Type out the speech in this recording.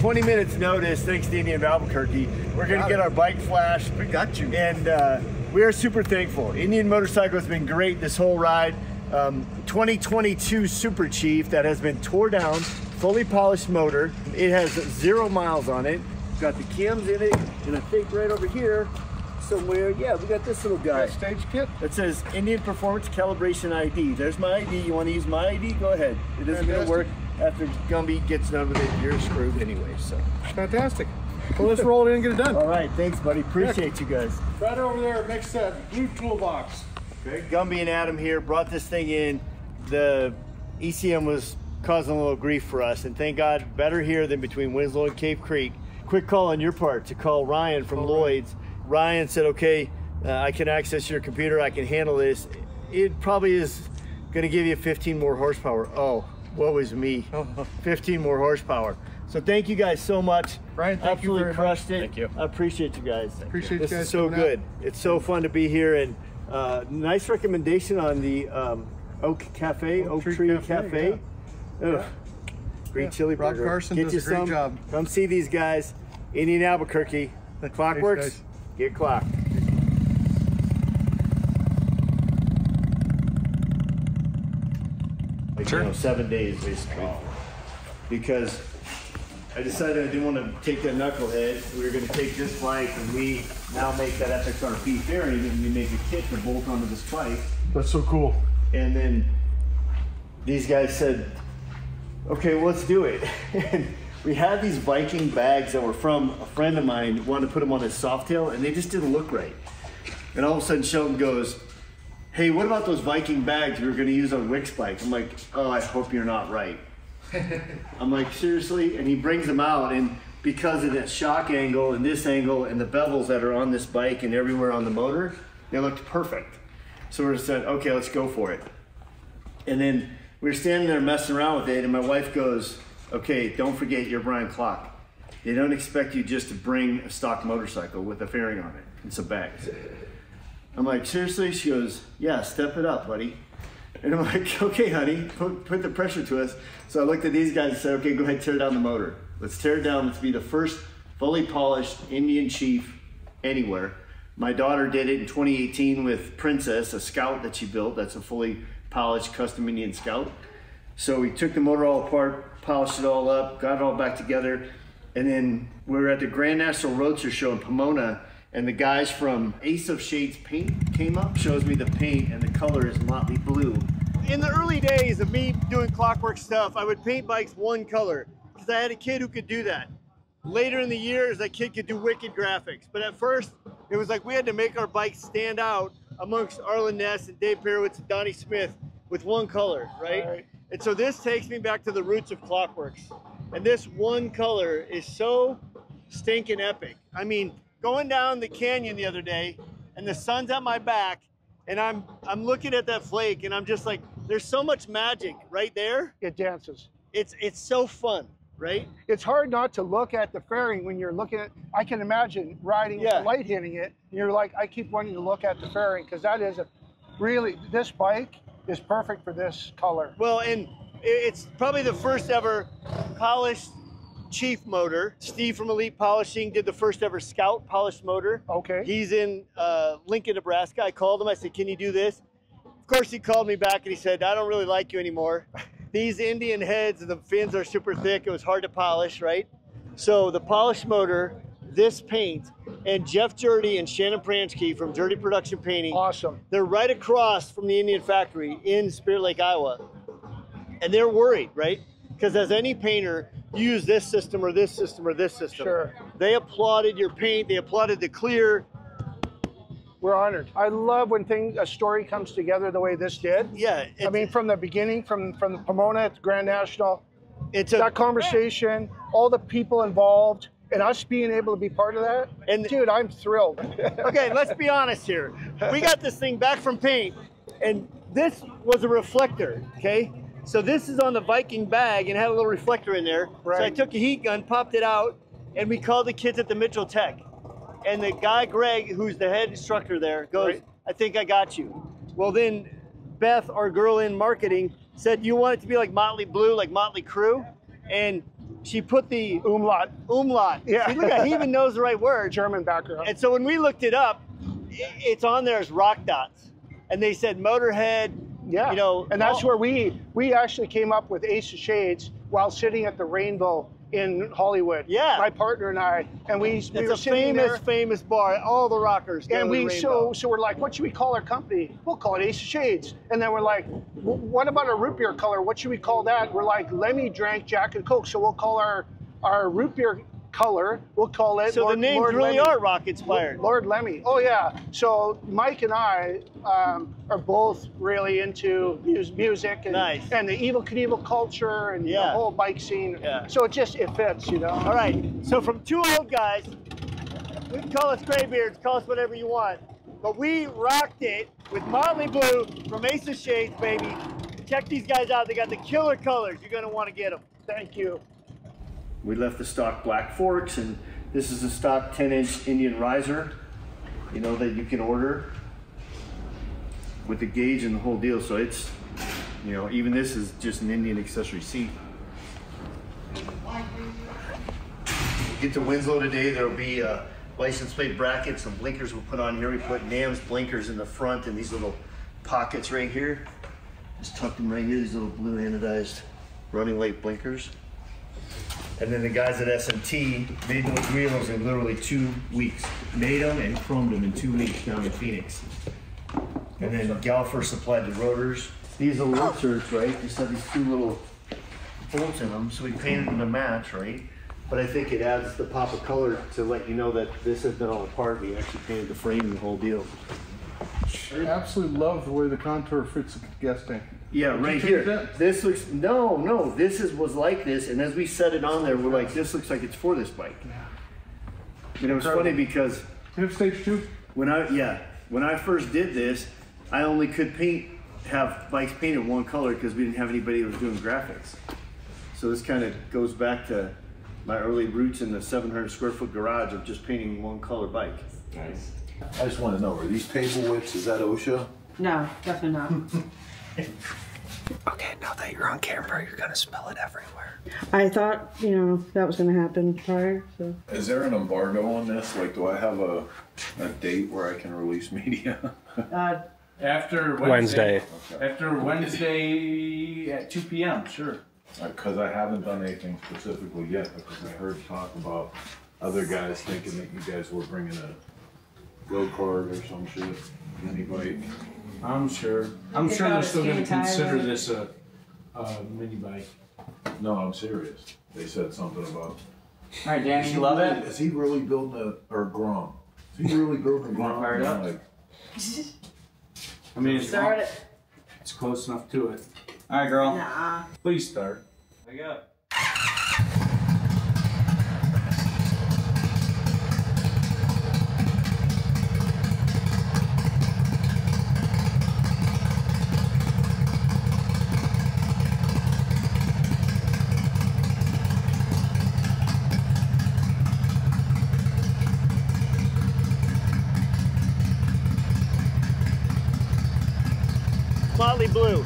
20 minutes notice, thanks to Indian Albuquerque, we're going to get our bike flashed. We got you. And we are super thankful. Indian Motorcycle has been great this whole ride. 2022 Super Chief that has been tore down, fully polished motor. It has 0 miles on it. Got the cams in it, and I think right over here somewhere, yeah, we got this little guy. Stage kit. That says Indian Performance Calibration ID. There's my ID. You want to use my ID? Go ahead. It isn't going to work. After Gumby gets done with it, you're screwed anyway, so. Fantastic. Well, let's roll it in and get it done. All right, thanks, buddy. Appreciate you guys. Right over there next to that blue toolbox. Okay. Gumby and Adam here brought this thing in. The ECM was causing a little grief for us, and thank God, better here than between Winslow and Cave Creek. Quick call on your part to call Ryan from Lloyd's. Ryan said, okay, I can access your computer, I can handle this. It probably is gonna give you 15 more horsepower. Oh, woe is me, 15 more horsepower. So thank you guys so much. Ryan, thank you very crushed much. it. Thank you. I appreciate you guys. Appreciate you guys. This is so good. It's so fun to be here, and nice recommendation on the Oak Tree Cafe. Yeah. Great chili Rob burger. Carson Get does you a great some. job. Come see these guys. Indian Albuquerque. Klockworks. Get Klock. Like, Sure. you know, 7 days basically. Because I decided I didn't want to take that knucklehead. We were going to take this bike and we now make that FXRP fairing, and we make a kit to bolt onto this bike. That's so cool. And then these guys said, okay, well, let's do it. And we had these Viking bags that were from a friend of mine, wanted to put them on his Softail, and they just didn't look right. And all of a sudden Sheldon goes, hey, what about those Viking bags we were gonna use on Wick's bike? I'm like, oh, I hope you're not right. I'm like, seriously? And he brings them out, and because of that shock angle and this angle and the bevels that are on this bike and everywhere on the motor, they looked perfect. So we said, okay, let's go for it. And then we were standing there messing around with it, and my wife goes, okay, don't forget you're Brian Klock. They don't expect you just to bring a stock motorcycle with a fairing on it and some bags. I'm like, seriously? She goes, yeah, step it up, buddy. And I'm like, okay, honey, put the pressure to us. So I looked at these guys and said, okay, go ahead, tear down the motor. Let's tear it down. Let's be the first fully polished Indian Chief anywhere. My daughter did it in 2018 with Princess, a Scout that she built. That's a fully polished custom Indian Scout. So we took the motor all apart, polished it all up, got it all back together. And then we were at the Grand National Roadster show in Pomona, and the guys from Ace of Shades Paint came up, shows me the paint, and the color is Motley Blue. In the early days of me doing Klockwork stuff, I would paint bikes one color because I had a kid who could do that. Later in the years, that kid could do wicked graphics. But at first, it was like we had to make our bikes stand out amongst Arlen Ness and Dave Perowitz and Donnie Smith with one color, right? And so this takes me back to the roots of Klockworks. And this one color is so stinking epic. I mean, going down the canyon the other day, and the sun's at my back, and I'm looking at that flake, and I'm just like, there's so much magic right there. It dances. It's so fun, right? It's hard not to look at the fairing when you're looking at, I can imagine riding with the light hitting it, and you're like, I keep wanting to look at the fairing, because that is this bike is perfect for this color. Well, and it's probably the first ever polished Chief motor. Steve from Elite Polishing did the first ever Scout polished motor. Okay. He's in Lincoln, Nebraska. I called him, I said, can you do this? Of course, he called me back and he said, I don't really like you anymore. These Indian heads and the fins are super thick. It was hard to polish, right? So the polished motor, this paint, and Jeff Jurdy and Shannon Pransky from Jurdy Production Painting. Awesome. They're right across from the Indian factory in Spirit Lake, Iowa. And they're worried, right? Because as any painter, you use this system or this system or this system. Sure. They applauded your paint. They applauded the clear. We're honored. I love when a story comes together the way this did. Yeah. I mean, from the beginning, from the Pomona at the Grand National, that conversation, all the people involved, and us being able to be part of that. And dude, I'm thrilled. Okay, let's be honest here. We got this thing back from paint, and this was a reflector, okay? So this is on the Viking bag and had a little reflector in there. Right. So I took a heat gun, popped it out, and we called the kids at the Mitchell Tech. And the guy, Greg, who's the head instructor there, goes, I think I got you. Well, then Beth, our girl in marketing, said, you want it to be like Motley Blue, like Motley Crue? And she put the Umlaut. Yeah. See, look at, he even knows the right word. German background. And so when we looked it up, it's on there as rock dots. And they said Motorhead, yeah. You know. And that's where we actually came up with Ace of Shades while sitting at the Rainbow in Hollywood. Yeah. My partner and I. And we It's were a sitting there. famous bar. All the rockers go And to the we Rainbow. so we're like, what should we call our company? We'll call it Ace of Shades. And then we're like, what about a root beer color? What should we call that? We're like, Lemmy drank Jack and Coke, so we'll call our root beer color. We'll call it. So Lord, the names Lord really Lemmy. are rock inspired. Lord Lemmy. Oh yeah. So Mike and I are both really into music and Nice. and the Evel Knievel culture and the whole bike scene. Yeah. So it fits, you know. All right. So from two old guys, we can call us graybeards, call us whatever you want, but we rocked it with Motley Blue from Ace of Shades, baby. Check these guys out. They got the killer colors. You're gonna want to get them. Thank you. We left the stock black forks, and this is a stock 10-inch Indian riser, you know, that you can order with the gauge and the whole deal. So it's, you know, even this is just an Indian accessory seat. Get to Winslow today, there'll be license plate brackets and blinkers we'll put on here. We put NAM's blinkers in the front and these little pockets right here. Just tucked them right here, these little blue anodized running light blinkers. And then the guys at S&T made those wheels in literally 2 weeks. Made them and chromed them in 2 weeks down in Phoenix. And then Galfer supplied the rotors. These are rotors, right? Just have these 2 little bolts in them, so we painted them to match, right? But I think it adds the pop of color to let you know that this has been all apart. We actually painted the frame and the whole deal. I absolutely love the way the contour fits the gas tank. Yeah, Did you right change here. that? This looks, no, this was like this, and as we set it on there, we're like, this looks like it's for this bike. You know, it's funny because You have stage 2? when I first did this, I only could have bikes painted one color because we didn't have anybody that was doing graphics. So this kind of goes back to my early roots in the 700 square foot garage of just painting one color bike. Nice. I just want to know, are these table widths, is that OSHA? No, definitely not. Okay, now that you're on camera, you're gonna spell it everywhere. I thought, you know, that was going to happen prior, so. Is there an embargo on this? Like, do I have a date where I can release media? After Wednesday. Okay. After Wednesday at 2 p.m. Sure. Because I haven't done anything specifically yet, because I heard talk about other guys thinking that you guys were bringing a go-kart or some shit, mini bike. I'm sure. I'm They sure got they're a still going to skinny tire, consider right? this a mini bike. No, I'm serious. They said something about. All right, Danny, you love it? Is he really building or Grom? Is he really building a Grom? Fire it up? Like, I mean, Start it. it's close enough to it. All right, girl. Nah. Please start. I got. Motley Blue.